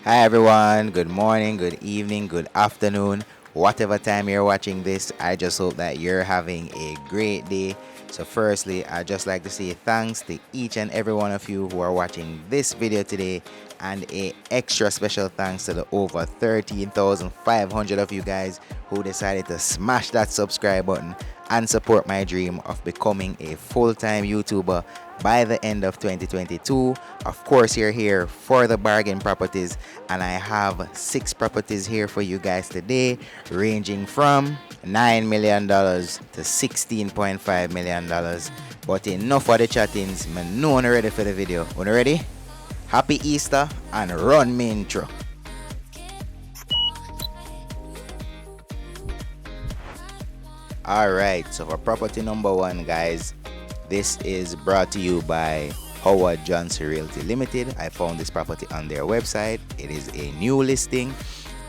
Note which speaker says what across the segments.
Speaker 1: Hi everyone, good morning, good evening, good afternoon, whatever time you're watching this. I just hope that you're having a great day. So firstly, I'd just like to say thanks to each and every one of you who are watching this video today, and a extra special thanks to the over 13,500 of you guys who decided to smash that subscribe button and support my dream of becoming a full-time YouTuber by the end of 2022. Of course, you're here for the bargain properties, and I have 6 properties here for you guys today, ranging from $9 million to $16.5 million. But enough of the chattings, man. No one ready for the video. One ready? Happy Easter and run me intro. Alright, so for property number 1, guys, this is brought to you by Howard Johnson Realty Limited. I found this property on their website. It is a new listing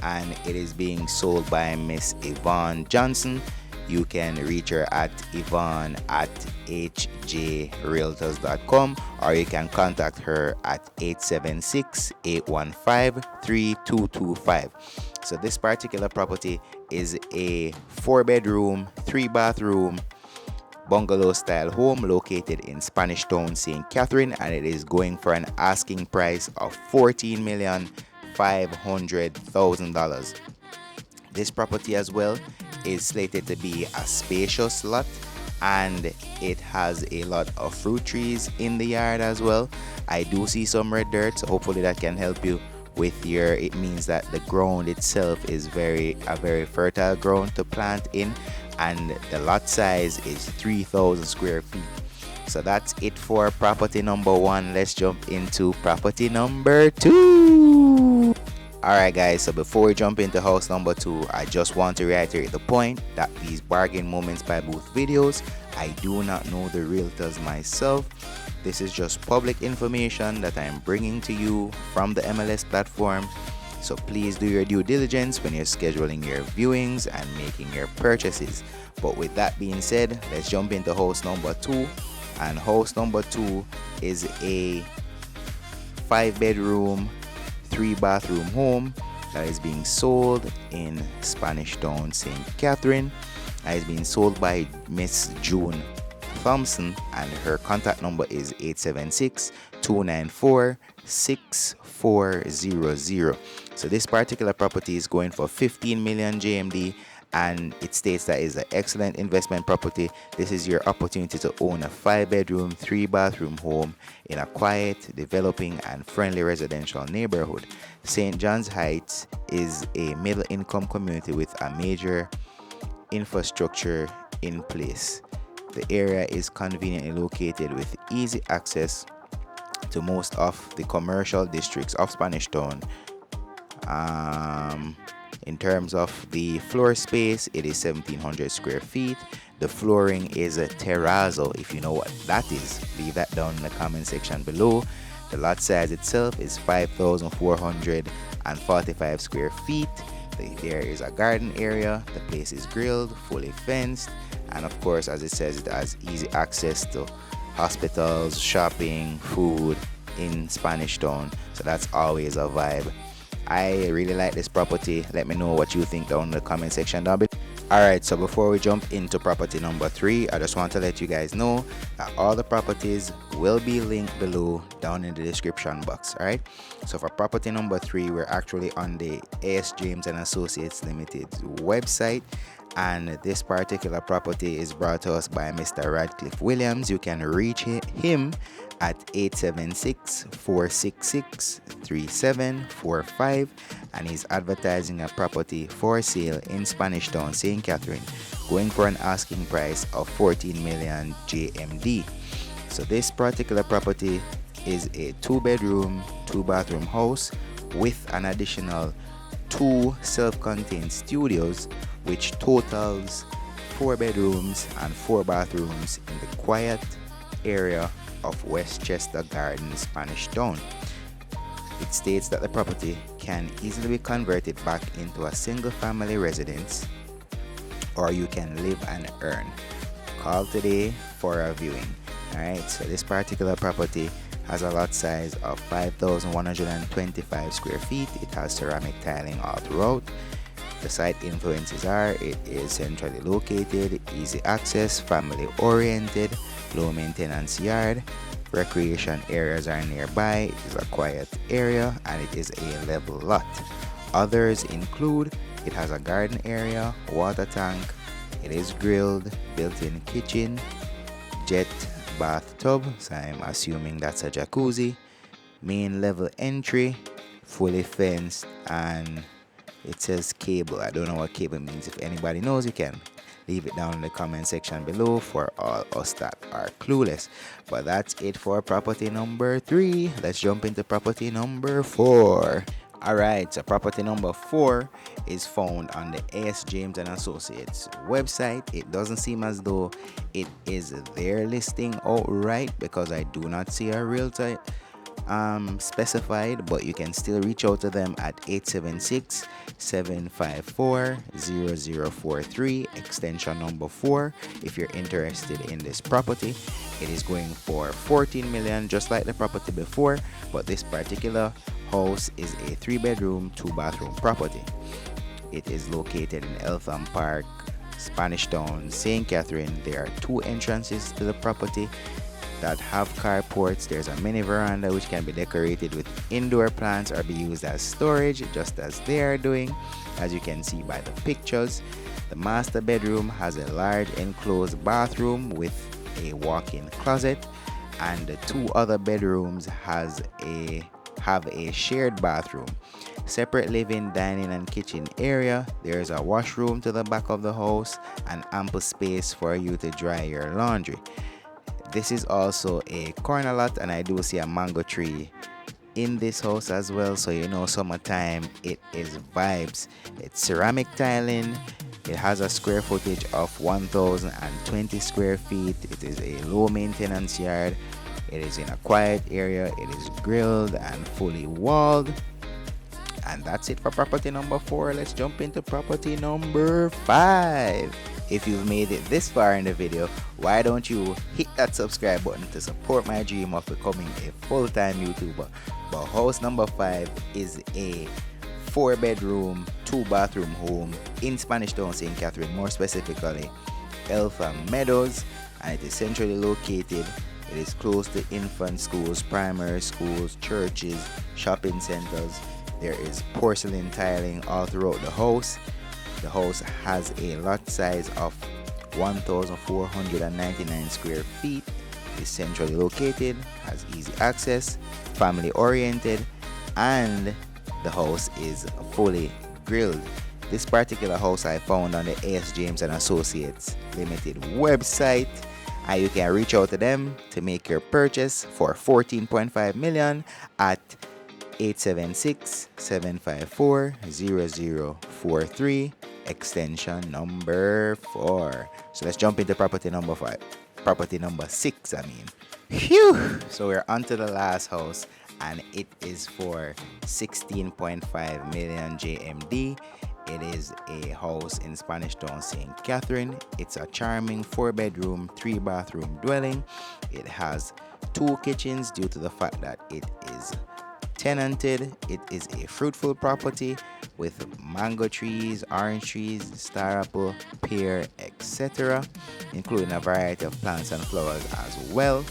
Speaker 1: and it is being sold by Miss Yvonne Johnson. You can reach her at Yvonne at hjrealtors.com, or you can contact her at 876-815-3225. So this particular property is a 4-bedroom, 3-bathroom bungalow style home located in Spanish Town, St. Catherine, and it is going for an asking price of $14,500,000. This property as well is slated to be a spacious lot, and it has a lot of fruit trees in the yard as well. I do see some red dirt, so hopefully that can help you with your, it means that the ground itself is a very fertile ground to plant in, and the lot size is 3,000 square feet. So that's it for property number 1. Let's jump into property number 2. Alright guys, so before we jump into house number 2, I just want to reiterate the point that these bargain moments by Boothe videos, I do not know the realtors myself. This is just public information that I am bringing to you from the MLS platform. So please do your due diligence when you're scheduling your viewings and making your purchases. But with that being said, let's jump into house number 2. And house number 2 is a 5-bedroom, 3-bathroom home that is being sold in Spanish Town, St. Catherine. That is being sold by Miss June Thompson, and her contact number is 876-294-6400. So this particular property is going for 15 million JMD, and it states that it's an excellent investment property. This is your opportunity to own a 5-bedroom, 3-bathroom home in a quiet, developing, and friendly residential neighborhood. St. John's Heights is a middle-income community with a major infrastructure in place. The area is conveniently located with easy access to most of the commercial districts of Spanish Town. In terms of the floor space, it is 1,700 square feet. The flooring is a terrazzo. If you know what that is, leave that down in the comment section below. The lot size itself is 5,445 square feet. There is a garden area. The place is grilled, fully fenced, and of course, as it says, it has easy access to hospitals, shopping, food in Spanish Town. So that's always a vibe. I really like this property. Let me know what you think down in the comment section down below. Alright, so before we jump into property number 3, I just want to let you guys know that all the properties will be linked below down in the description box. Alright, so for property number 3, we're actually on the AS James and Associates Limited website, and this particular property is brought to us by Mr. Radcliffe Williams. You can reach him at 876-466-3745, and he's advertising a property for sale in Spanish Town, St. Catherine, going for an asking price of 14 million JMD. So this particular property is a 2-bedroom, 2-bathroom house with an additional 2 self-contained studios, which totals 4 bedrooms and 4 bathrooms in the quiet area of Westchester Gardens, Spanish Town. It states that the property can easily be converted back into a single-family residence, or you can live and earn. Call today for a viewing. Alright, so this particular property Has a lot size of 5,125 square feet. It has ceramic tiling all throughout. The site influences are: it is centrally located, easy access, family oriented, low maintenance yard, recreation areas are nearby, it is a quiet area, and it is a level lot. Others include: it has a garden area, water tank, it is grilled, built-in kitchen, jet bathtub, so I'm assuming that's a jacuzzi, main level entry, fully fenced, and it says cable. I don't know what cable means. If anybody knows, you can leave it down in the comment section below for all us that are clueless. But that's it for property number 3. Let's jump into property number 4. Alright, so property number 4 is found on the A.S. James and Associates website. It doesn't seem as though it is their listing outright because I do not see a realtor specified, but you can still reach out to them at 876-754-0043 extension number 4 if you're interested in this property. It is going for 14 million, just like the property before, but this particular house is a 3-bedroom 2-bathroom property. It is located in Eltham Park, Spanish Town, St. Catherine. There are 2 entrances to the property that have carports. There's a mini veranda which can be decorated with indoor plants or be used as storage, just as they are doing, as you can see by the pictures. The master bedroom has a large enclosed bathroom with a walk-in closet, and the 2 other bedrooms have a shared bathroom. Separate living, dining, and kitchen area. There's a washroom to the back of the house and ample space for you to dry your laundry. This is also a corner lot, and I do see a mango tree in this house as well, so you know summertime it is vibes. It's ceramic tiling. It has a square footage of 1,020 square feet. It is a low maintenance yard. It is in a quiet area. It is grilled and fully walled. And that's it for property number 4. Let's jump into property number 5. If you've made it this far in the video, why don't you hit that subscribe button to support my dream of becoming a full-time YouTuber. But house number 5 is a 4-bedroom 2-bathroom home in Spanish Town, St. Catherine, more specifically Eltham Meadows, and it is centrally located. It is close to infant schools, primary schools, churches, shopping centers. There is porcelain tiling all throughout the house. The house has a lot size of 1,499 square feet. It is centrally located, has easy access, family oriented, and the house is fully grilled. This particular house I found on the A.S. James and Associates Limited website, and you can reach out to them to make your purchase for 14.5 million at 876-754-0043 extension number 4. So let's jump into property number 5. Property number 6, I mean. Phew! So we're on to the last house, and it is for 16.5 million JMD. It is a house in Spanish Town, St. Catherine. It's a charming 4-bedroom 3-bathroom dwelling. It has 2 kitchens due to the fact that it is tenanted. It is a fruitful property with mango trees, orange trees, star apple, pear, etc., including a variety of plants and flowers as well.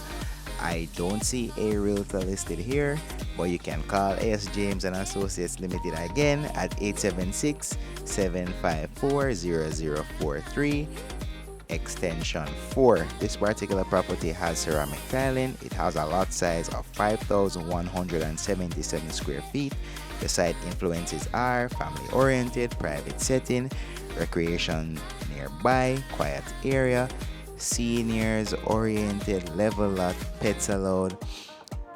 Speaker 1: I don't see a realtor listed here, but you can call A.S. James and Associates Limited again at 876-754-0043 extension 4. This particular property has ceramic tiling. It has a lot size of 5,177 square feet. The site influences are family oriented, private setting, recreation nearby, quiet area, seniors oriented, level lot, pets allowed.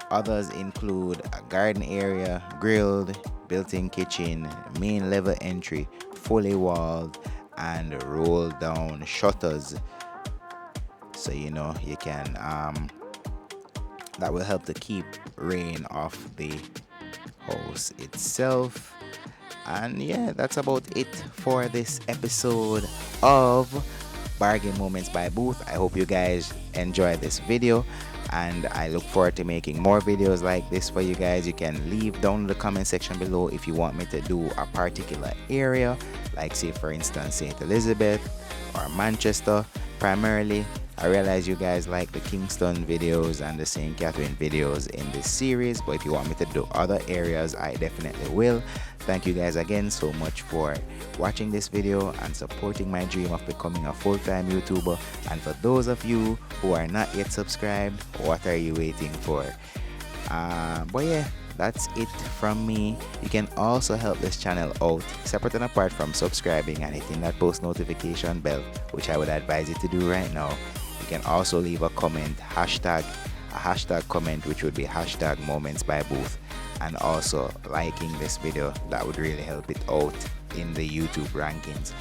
Speaker 1: Others include a garden area, grilled, built-in kitchen, main level entry, fully walled, and roll down shutters, so you know you can that will help to keep rain off the house itself. And yeah, that's about it for this episode of Bargain Moments by Boothe. I hope you guys enjoyed this video, and I look forward to making more videos like this for you guys. You can leave down in the comment section below if you want me to do a particular area, like say for instance St. Elizabeth or Manchester primarily. I realize you guys like the Kingston videos and the St. Catherine videos in this series, but if you want me to do other areas, I definitely will. Thank you guys again so much for watching this video and supporting my dream of becoming a full-time YouTuber. And for those of you who are not yet subscribed, what are you waiting for? But yeah, that's it from me. You can also help this channel out separate and apart from subscribing and hitting that post notification bell, which I would advise you to do right now. You can also leave a comment, a hashtag comment, which would be hashtag moments by Boothe, and also liking this video. That would really help it out in the YouTube rankings.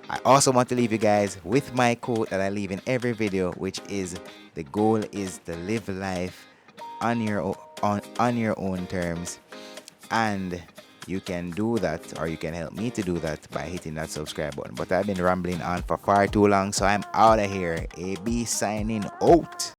Speaker 1: I also want to leave you guys with my quote that I leave in every video, which is the goal is to live life on your own terms, and you can do that, or you can help me to do that by hitting that subscribe button. But I've been rambling on for far too long, so I'm out of here. AB signing out.